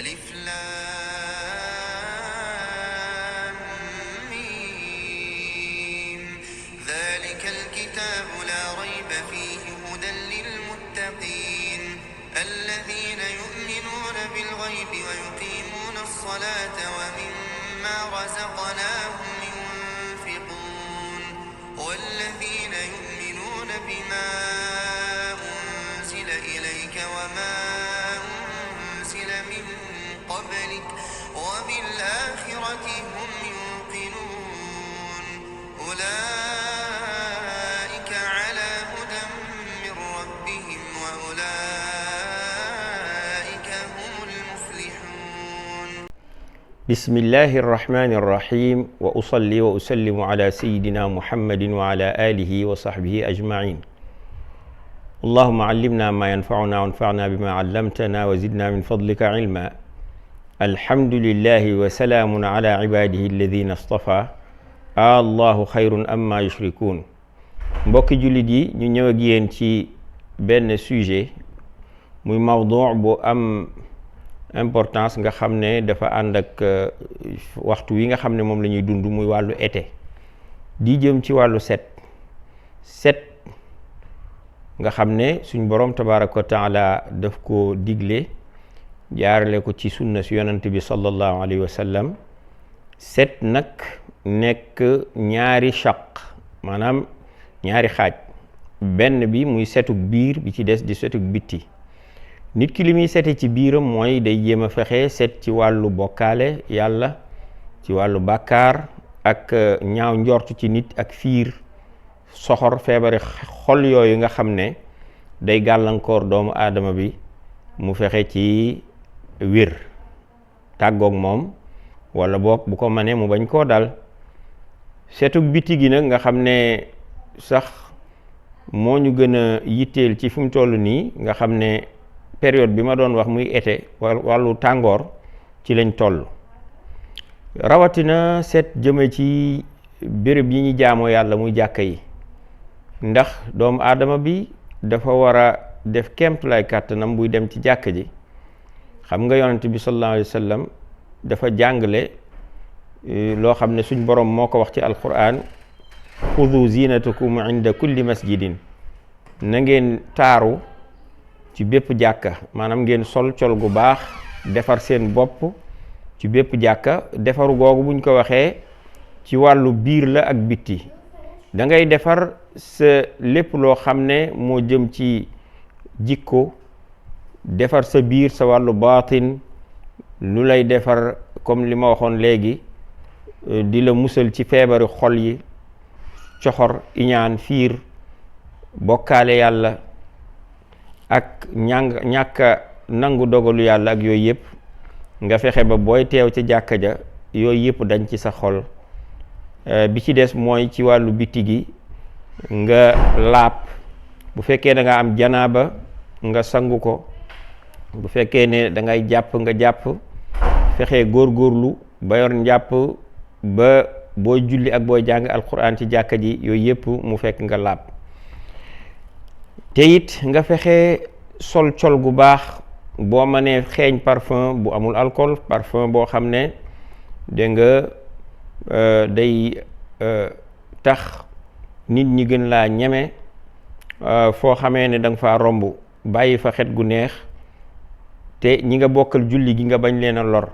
ألف لام ميم ذلك الكتاب لا ريب فيه هدى للمتقين الذين يؤمنون بالغيب ويقيمون الصلاة ومما رزقناهم ينفقون والذين يؤمنون بما أنزل إليك وما أنزل من قبلك وبالآخرة هم يوقنون أولئك على هدى من ربهم وأولئك هم المفلحون. بسم الله الرحمن الرحيم وأصلي وأسلم على سيدنا محمد وعلى آله وصحبه أجمعين. اللهم علمنا ما ينفعنا وانفعنا بما علمتنا وزدنا من فضلك علما. الحمد لله وسلام على عباده الذين اصطفى الله خير أما يشركون. mbokki jullit yi ñu ñëw ak yéen ci benn sujet muy mawdu bu am importance nga xam ne dafa ànd ak waxtu wi nga xam ne moom la ñuy dund muy wàllu été di jëm ci wàllu set nga xam ne suñ borom tabaraka wa taala daf ko digle jaarale ko ci sunna si yonante bi sallallahu alayhi wa sallam. set nag nekk ñaari shaq maanaam ñaari xaaj, benn bi muy setug biir bi ci des di setug bitti. nit ki li muy sete ci biiram mooy day jéem a fexe set ci wàllu bokkaale yàlla, ci wàllu bàkkaar ak ñaaw njort ci nit ak fiir, soxor, feebari xol yooyu nga xam ne day gàllankoor doomu aadama bi mu fexe ci wér tàggoog moom wala boog bu ko mënee mu bañ koo dal. setug bitti gi nag nga xam ne sax moo ñu gën a yitteel ci fi mu toll nii nga xam ne période bi ma doon wax muy été wàllu tàngoor ci lañ toll, rawatina set jëme ci béréb yi ñu jaamoo yàlla muy jàkka yi, ndax doomu aadama bi dafa war a def kéemtulaay kàttanam buy dem ci jàkka ji. xam nga yonent bi sallallahu alayhi wa sallam dafa jàngale loo xam ne suñ borom moo ko wax ci alquran, xudu zinatakum inda kulli masjidin, na ngeen taaru ci bépp jàkka, maanaam ngeen sol col gu baax, defar seen bopp ci bépp jàkka. defaru googu buñ ko waxee ci wàllu biir la ak bitti. da ngay defar sa lépp loo xam ne moo jëm ci jikko, defar sa biir, sa wàllu baatin, lu lay defar comme li ma waxoon léegi, di la musal ci feebari xol yi, coxor, iñaan, fiir, bokkaale yàlla ak ñàkk nangu dogalu yàlla ak yooyu yëpp. nga fexe ba booy teew ci jàkka ja yooyu yëpp dañ ci sa xol. bi ci des mooy ci wàllu bitti gi nga laab. bu fekkee da nga am janaaba nga sangu ko, bu fekkee ne da ngay jàpp nga jàpp, fexe góorgóorlu ba yor njàpp ba booy julli ak booy jàng alquran ci jàkka ji yooyu yëpp mu fekk nga laab. te it nga fexe sol col gu baax, boo mënee xeeñ parfum bu amul alcool, parfum boo xam ne dégg nga day tax nit ñi gën laa ñeme. foo xamee ne da nga faa romb bàyyi fa xet gu neex, te ñi nga bokkal julli gi nga bañ leen a lor,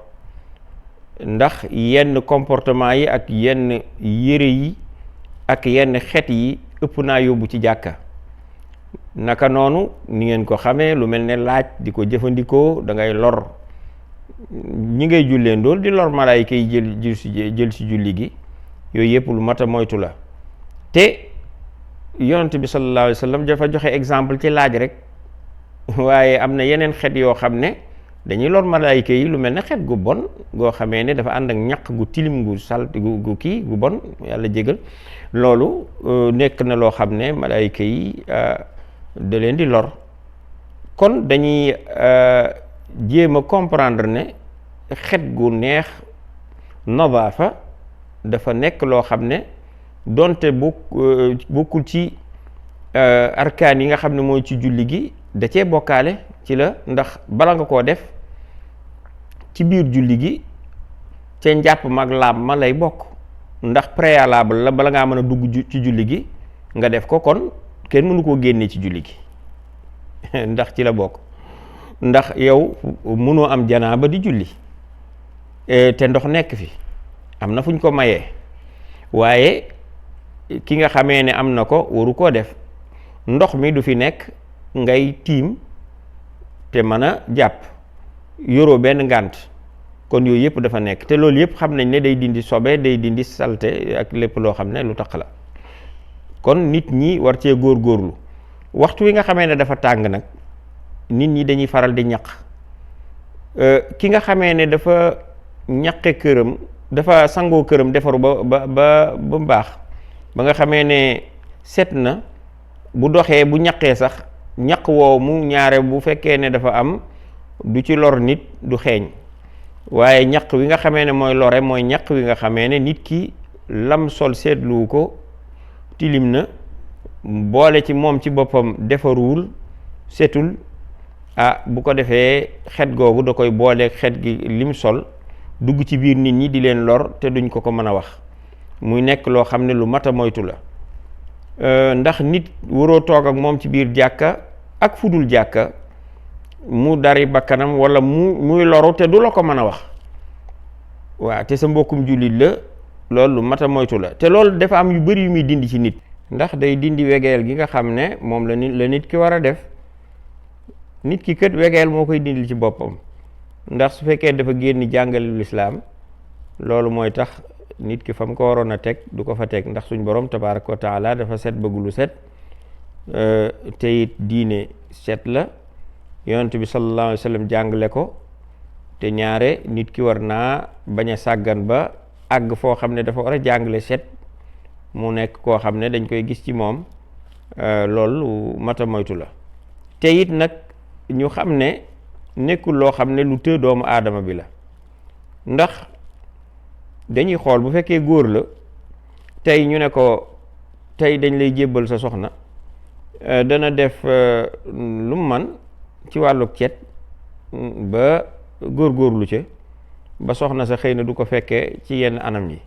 ndax yenn comportement yi ak yenn yére yi ak yenn xet yi ëpp naa yóbbu ci jàkka. naka noonu ni ngeen ko xamee lu mel ne laaj di ko jëfandikoo da ngay lor ñi ngay julleen dool di lor malaayika yi jël si julli gi. yooyu yëpp lu mat a moytu la. te yonent bi sallallahu alayhi wa sallam dafa joxe exemple ci laaj rek, waaye am na yeneen xet yoo xam ne dañuy lor malaayika yi, lu mel ne xet gu bon goo xamee ne dafa ànd ak ñaq gu tilim gu salt gu kii gu bon, yàlla jégal. loolu nekk na loo xam ne malaayika yi da leen di lor. kon dañuy jéem a comprendre ne xet gu neex, nadaafa, dafa nekk loo xam ne donte bokkul ci arkaan yi nga xam ne mooy ci julli gi, da cee bokkaale ci la, ndax bala nga koo def ci biir julli gi ca njàpp mag laab ma lay bokk, ndax préalable la bala ngaa mën a dugg ci julli gi nga def ko, kon kenn mënu koo génnee ci julli gi ndax ci la bokk. ndax yow mënoo am janaaba di julli te ndox nekk fi, am na fu ñu ko mayee, waaye ki nga xamee ne am na ko waru koo def. ndox mi du fi nekk ngay tiim te mën a jàpp, yoroo benn ngànt, kon yooyu yëpp dafa nekk, te loolu yëpp xam nañ ne day dindi sobe, day dindi salte ak lépp loo xam ne lu taq la. kon nit ñi war cee góorgóorlu. waxtu wi nga xamee ne dafa tàng nag nit ñi dañuy faral di ñaq. ki nga xamee ne dafa ñaqe këram, dafa sangoo këram defaru ba mu baax, ba nga xamee ne set na, bu doxee bu ñaqee sax ñaq woow mu ñaare bu fekkee ne dafa am du ci lor nit, du xeeñ. waaye ñaq wi nga xamee ne mooy lore mooy ñaq wi nga xamee ne nit ki lam sol seetluwu ko, tilim na, boole ci moom ci boppam defaruwul, setul, bu ko defee xet googu da koy booleeg xet gi lim sol dugg ci biir nit ñi di leen lor te duñ ko mën a wax. muy nekk loo xam ne lu mat a moytu la. ndax nit waroo toog ak moom ci biir jàkka ak fudul jàkka mu dari bakkanam wala muy loru te du la ko mën a wax. waaw te sa mbokkum jullit la, loolu lu mat a moytu la. te loolu dafa am yu bari yu muy dindi ci nit. ndax day dindi wegeel gi nga xam ne moom la nit ki war a def. nit ki kët wegeel moo koy dindil ci boppam, ndax su fekkee dafa génn jàngale lislaam, loolu mooy tax nit ki fa mu ko waroon a teg du ko fa teg, ndax suñ borom tabaaraka wa taala dafa set bëgg lu set, te it diine set la, yonent bi sallallahu alayhi wa sallam jàngale ko. te ñaare nit ki war naa bañ a sàggan ba àgg foo xam ne dafa war a jàngale set, mu nekk koo xam ne dañ koy gis ci moom, loolu mat a moytu la. te it nag ñu xam ne nekkul loo xam ne lu të doomu aadama bi la, ndax dañuy xool bu fekkee góor la tey ñu ne ko tey dañ lay jébbal sa soxna, dana def lu mu man ci wàllu cet ba góorgóorlu ca ba soxna sa xëy na du ko fekkee ci yenn anam yi.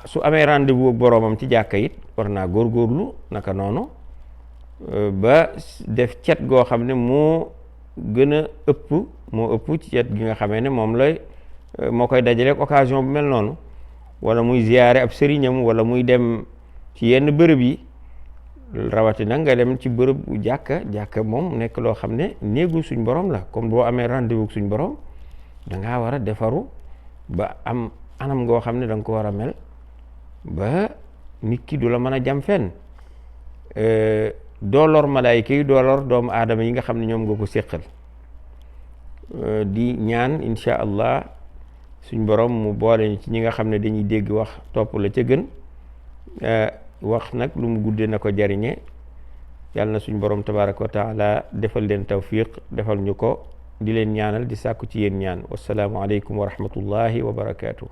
su amee rendez-vous ak boroomam ci jàkka it war naa góorgóorlu naka noonu ba def cet goo xam ne moo gën a ëpp ci cet gi nga xamee ne moo koy dajaleek occasion bu mel noonu, wala muy ziyaare ab sëriñam, wala muy dem ci yenn bërëb yi, rawatina nga dem ci bërëb bu jàkka moom nekk loo xam ne néegu suñ borom la. comme boo amee rendez-vous suñ borom dangaa war a defaru ba am anam ngoo xam ne da nga ko war a mel ba nit ki du la mën a jam fenn, doo lor malaayika yi, doo lor doomu aadama yi nga xam ne ñoom nga ko séqal. di ñaan insha allah suñ borom mu boole ci ñi nga xam ne dañuy dégg wax topp la ca gën. wax nag lu mu guddee na ko jariñe. yàlla na suñ borom tabaraka wa taala defal leen tawfiq, defal ñu ko, di leen ñaanal, di sàkku ci yéen ñaan. wassalaamu aleykum wa rahmatullahi wa barakaatu.